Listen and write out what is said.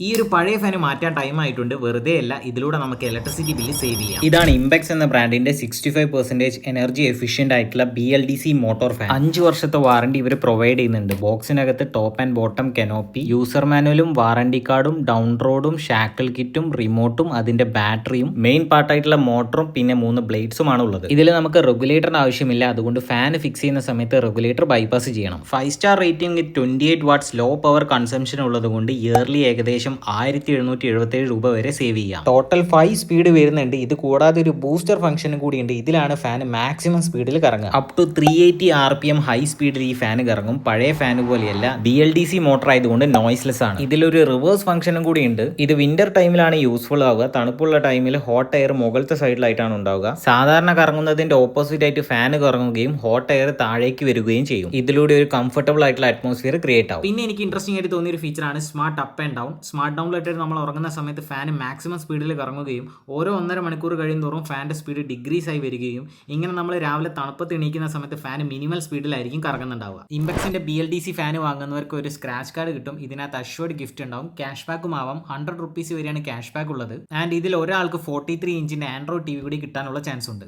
ഈ ഒരു പഴയ ഫാൻ മാറ്റാൻ ടൈം ആയിട്ടുണ്ട്. വെറുതെ അല്ല, ഇതിലൂടെ നമുക്ക് ഇലക്ട്രിസിറ്റി ബില്ല് സേവ് ചെയ്യാം. ഇതാണ് ഇംപെക്സ് എന്ന ബ്രാൻഡിന്റെ 65% എനർജി എഫിഷ്യന്റ് ആയിട്ടുള്ള BLDC മോട്ടോർ ഫാൻ. 5 വർഷത്തെ വാറണ്ടി ഇവർ പ്രൊവൈഡ് ചെയ്യുന്നുണ്ട്. ബോക്സിനകത്ത് top and bottom canopy, user മാനുവലും വാറണ്ടി കാർഡും ഡൗൺ റോഡും ഷാക്കിൾ കിറ്റും റിമോട്ടും അതിന്റെ ബാറ്ററിയും മെയിൻ പാർട്ടായിട്ടുള്ള മോട്ടറും പിന്നെ 3 ബ്ലേഡ്സുമാണ് ഉള്ളത്. ഇതിൽ നമുക്ക് റെഗുലേറ്ററിന് ആവശ്യമില്ല. അതുകൊണ്ട് ഫാൻ ഫിക്സ് ചെയ്യുന്ന സമയത്ത് റെഗുലേറ്റർ ബൈപ്പാസ് ചെയ്യണം. 5 star rating 28 watts low power consumption ഉള്ളത് കൊണ്ട് ഇയർലി ഏകദേശം 1777 രൂപ വരെ സേവ് ചെയ്യാം. ടോട്ടൽ 5 സ്പീഡ് വരുന്നുണ്ട്. ഇത് കൂടാതെ ഒരു ബൂസ്റ്റർ ഫംഗ്ഷനും കൂടിയുണ്ട്. ഇതിലാണ് ഫാൻ മാക്സിമം സ്പീഡിൽ കറങ്ങുക. അപ് ടു 380 RPM ഹൈ സ്പീഡിൽ ഈ ഫാൻ കറങ്ങും. പഴയ ഫാൻ പോലെയല്ല, BLDC മോട്ടർ ആയതുകൊണ്ട് നോയ്സ്ലെസ് ആണ്. ഇതിലൊരു റിവേഴ്സ് ഫംഗ്ഷനും കൂടി ഉണ്ട്. ഇത് വിന്റർ ടൈമിലാണ് യൂസ്ഫുൾ ആവുക. തണുപ്പുള്ള ടൈമിൽ ഹോട്ട് എയർ മുകളിലത്തെ സൈഡിലായിട്ടാണ് ഉണ്ടാവുക. സാധാരണ കറങ്ങുന്നതിന്റെ ഓപ്പോസിറ്റ് ആയിട്ട് ഫാൻ കറങ്ങുകയും ഹോട്ട് എയർ താഴേക്ക് വരികയും ചെയ്യും. ഇതിലൂടെ ഒരു കംഫർട്ടബിൾ ആയിട്ടുള്ള അറ്റ്മോസ്ഫിയർ ക്രിയേറ്റ് ആവും. പിന്നെ എനിക്ക് ഇൻട്രസ്റ്റിംഗ് ആയിട്ട് തോന്നിയ ഒരു ഫീച്ചറാണ് smart up and down. Smart ഡൗണിലിട്ട് നമ്മൾ ഉറങ്ങുന്ന സമയത്ത് ഫാൻ മാക്സിമം സ്പീഡിൽ കറങ്ങുകയും ഓരോ 1.5 മണിക്കൂർ കഴിയുന്നതോറും ഫാൻ്റെ സ്പീഡ് ഡിഗ്രീസ് ആയി വരികയും ഇങ്ങനെ നമ്മൾ രാവിലെ തണുപ്പത്ത് എണീക്കുന്ന സമയത്ത് ഫാൻ മിനിമൽ സ്പീഡിലായിരിക്കും കറങ്ങുന്നുണ്ടാവുക. ഇംപെക്സിന്റെ BLDC ഫാൻ വാങ്ങുന്നവർക്ക് ഒരു സ്ക്രാച്ച് കാർഡ് കിട്ടും. ഇതിനകത്ത് അഷ്വേർഡ് ഗിഫ്റ്റ് ഉണ്ടാവും. ക്യാഷ് ബാക്കും ആവാം. 100 റുപ്പീസ് വരെയാണ് ക്യാഷ് ബാക്ക് ഉള്ളത്. ആൻഡ് ഇതിൽ ഒരാൾക്ക് 43 ഇഞ്ചിന്റെ ആൻഡ്രോയിഡ് TV കൂടി കിട്ടാനുള്ള ചാൻസ് ഉണ്ട്.